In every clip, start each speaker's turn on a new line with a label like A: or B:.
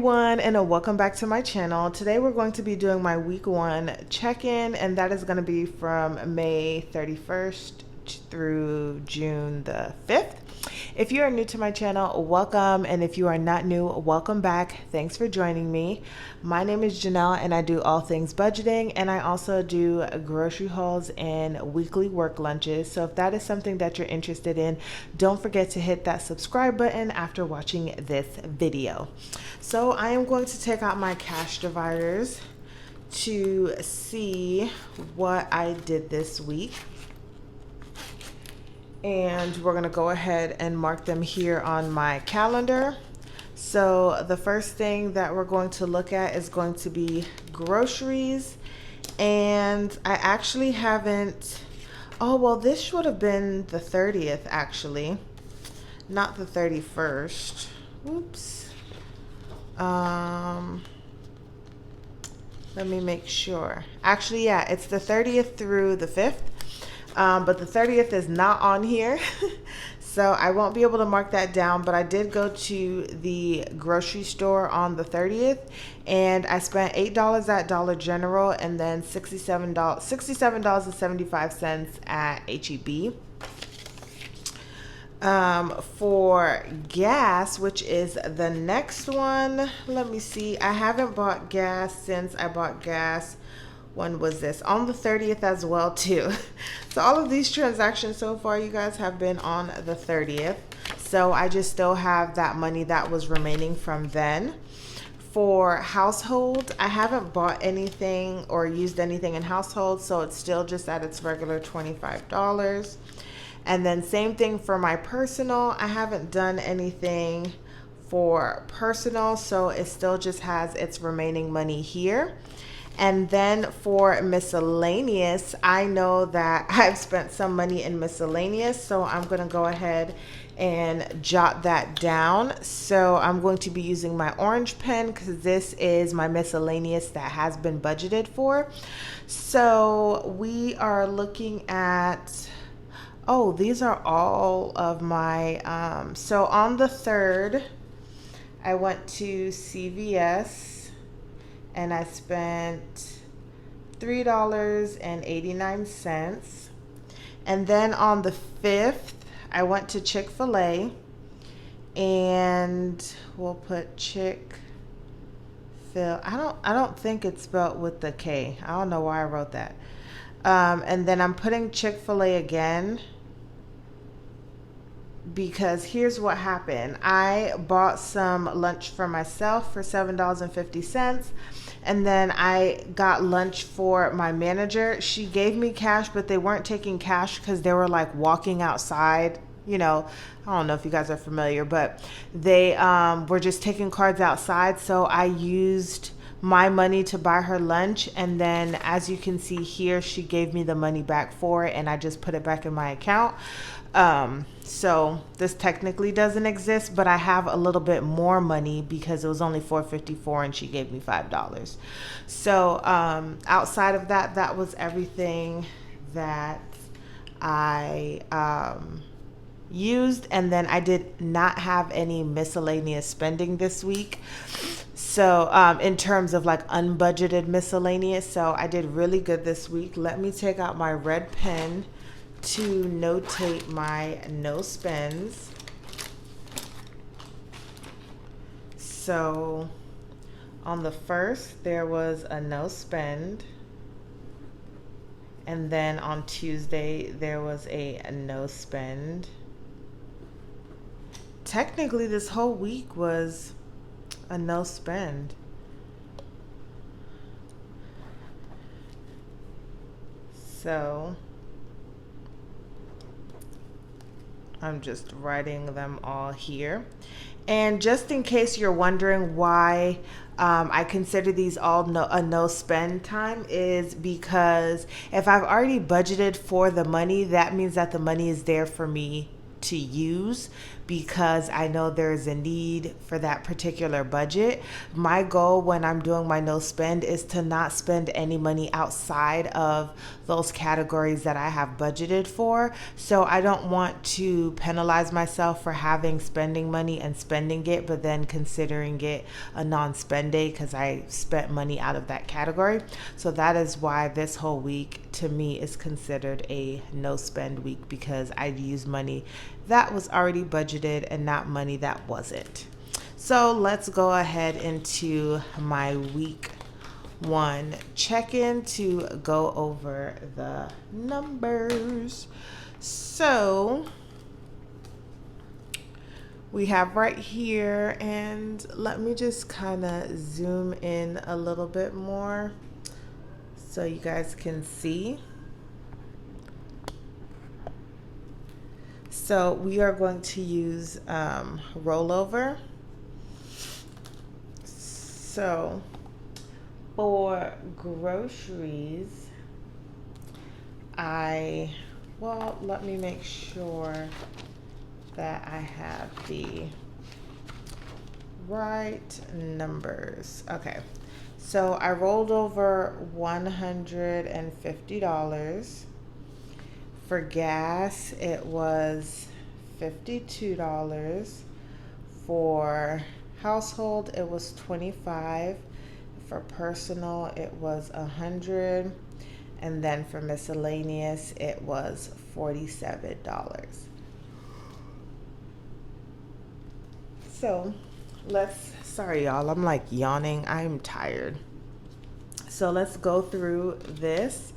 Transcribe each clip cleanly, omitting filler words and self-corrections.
A: everyone, and welcome back to my channel. Today we're going to be doing my week 1 check-in, and that is going to be from May 31st through June the 5th. If you are new to my channel, welcome, and if you are not new, welcome back. Thanks for joining me. My name is Janelle, and I do all things budgeting, and I also do grocery hauls and weekly work lunches. So if that is something that you're interested in, don't forget to hit that subscribe button after watching this video. So I am going to take out my cash dividers to see what I did this week. And we're going to go ahead and mark them here on my calendar. So the first thing that we're going to look at is going to be groceries. And I actually haven't, oh, well, this should have been the 30th actually, not the 31st. Oops. Let me make sure. Actually, yeah, it's the 30th through the 5th. But the 30th is not on here. So I won't be able to mark that down, but I did go to the grocery store on the 30th and I spent $8 at Dollar General and then $67.75 at HEB. For gas, which is the next one, let me see. I haven't bought gas since I bought gas. When was this? On the 30th as well too. So all of these transactions so far, you guys, have been on the 30th. So I just still have that money that was remaining from then. For household, I haven't bought anything or used anything in household, so it's still just at its regular $25. And then same thing for my personal. I haven't done anything for personal, so it still just has its remaining money here. And then for miscellaneous, I know that I've spent some money in miscellaneous, so I'm going to go ahead and jot that down. So I'm going to be using my orange pen because this is my miscellaneous that has been budgeted for. So we are looking at, oh, these are all of my, so on the 3rd, I went to CVS. And I spent $3.89. And then on the 5th, I went to Chick-fil-A. And we'll put Chick-fil. I don't think it's spelled with the K. I don't know why I wrote that. And then I'm putting Chick-fil-A again, because here's what happened. I bought some lunch for myself for $7.50, and then I got lunch for my manager. She gave me cash, but they weren't taking cash because they were like walking outside. You know, I don't know if you guys are familiar, but they were just taking cards outside. So I used my money to buy her lunch, and then as you can see here, she gave me the money back for it, and I just put it back in my account. So this technically doesn't exist, but I have a little bit more money because it was only $4.54 and she gave me $5. So outside of that, that was everything that I used. And then I did not have any miscellaneous spending this week. So in terms of like unbudgeted miscellaneous, so I did really good this week. Let me take out my red pen to notate my no spends. So on the 1st, there was a no spend. And then on Tuesday, there was a no spend. Technically, this whole week was a no spend. So I'm just writing them all here. And just in case you're wondering why I consider these all a no spend time, is because if I've already budgeted for the money, that means that the money is there for me to use. because I know there's a need for that particular budget. My goal when I'm doing my no spend is to not spend any money outside of those categories that I have budgeted for. So I don't want to penalize myself for having spending money and spending it, but then considering it a non-spend day because I spent money out of that category. So that is why this whole week to me is considered a no spend week, because I use money that was already budgeted and not money that wasn't. So let's go ahead into my week one check-in to go over the numbers. So we have right here, and let me just kind of zoom in a little bit more so you guys can see. So we are going to use rollover. So for groceries, let me make sure that I have the right numbers. Okay, so I rolled over $150. For gas, it was $52. For household, it was $25. For personal, it was $100. And then for miscellaneous, it was $47. So sorry y'all, I'm like yawning. I'm tired. So let's go through this.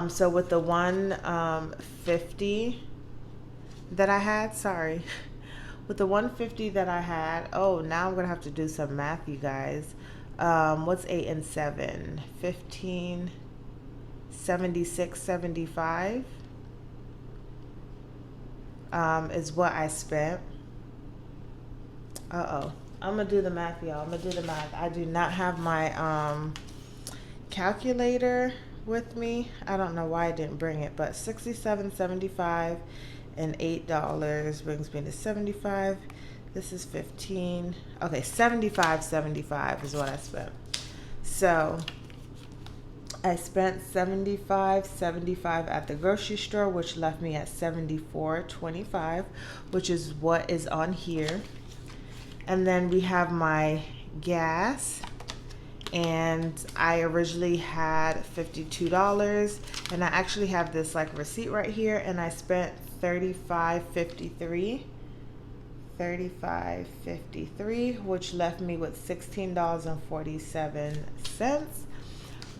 A: So with the 150 that I had, with the 150 that I had, now I'm gonna have to do some math, you guys. What's 8 and 7? 15, 76, 75 is what I spent. I'm gonna do the math, y'all. I'm gonna do the math. I do not have my calculator with me. I don't know why I didn't bring it, but $67.75 and $8 brings me to 75. This is 15. Okay, $75.75 is what I spent. So I spent $75.75 at the grocery store, which left me at $74.25, which is what is on here. And then we have my gas, and I originally had $52, and I actually have this like receipt right here, and I spent $35.53, which left me with $16.47,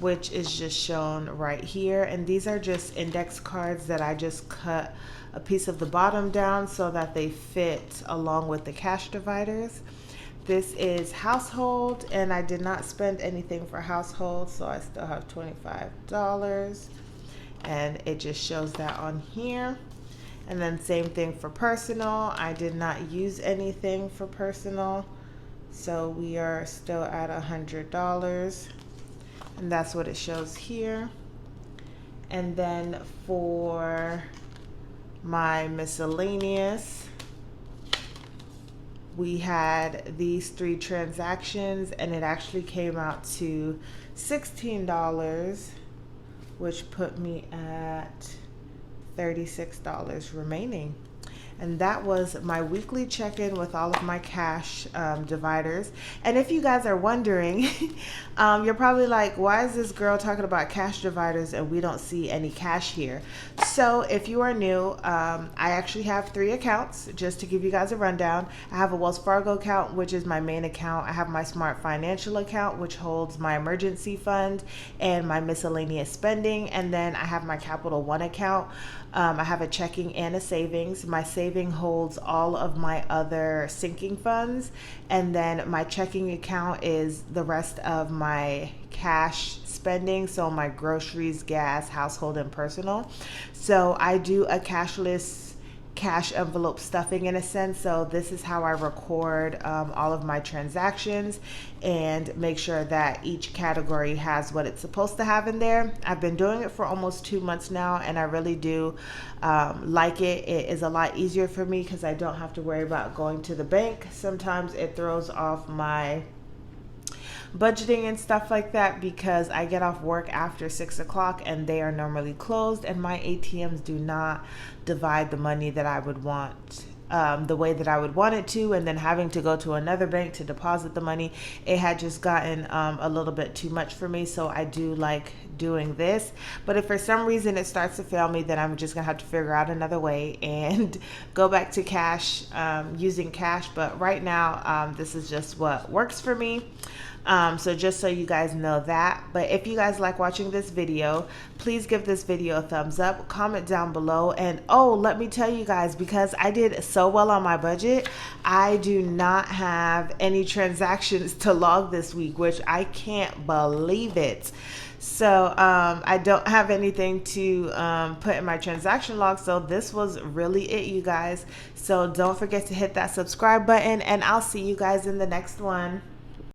A: which is just shown right here. And these are just index cards that I just cut a piece of the bottom down so that they fit along with the cash dividers. This is household, and I did not spend anything for household, so I still have $25, and it just shows that on here. And then same thing for personal. I did not use anything for personal, so we are still at $100, and that's what it shows here. And then for my miscellaneous, we had these 3 transactions, and it actually came out to $16, which put me at $36 remaining. And that was my weekly check-in with all of my cash dividers. And if you guys are wondering, you're probably like, why is this girl talking about cash dividers and we don't see any cash here? So if you are new, I actually have 3 accounts, just to give you guys a rundown. I have a Wells Fargo account, which is my main account. I have my Smart Financial account, which holds my emergency fund and my miscellaneous spending. And then I have my Capital One account. I have a checking and a savings. My saving holds all of my other sinking funds, and then my checking account is the rest of my cash spending, so my groceries, gas, household, and personal. So I do a cashless cash envelope stuffing in a sense. So this is how I record all of my transactions and make sure that each category has what it's supposed to have in there. I've been doing it for almost 2 months now, and I really do like it. It is a lot easier for me because I don't have to worry about going to the bank. Sometimes it throws off my budgeting and stuff like that because I get off work after 6 o'clock and they are normally closed, and my ATMs do not divide the money that I would want the way that I would want it to, and then having to go to another bank to deposit the money, it had just gotten a little bit too much for me. So I do like doing this, but if for some reason it starts to fail me, then I'm just gonna have to figure out another way and go back to cash, using cash. But right now, this is just what works for me. So just so you guys know that. But if you guys like watching this video, please give this video a thumbs up, comment down below, and oh, let me tell you guys, because I did so well on my budget, I do not have any transactions to log this week, which I can't believe it. So I don't have anything to put in my transaction log. So this was really it, you guys. So don't forget to hit that subscribe button, and I'll see you guys in the next one.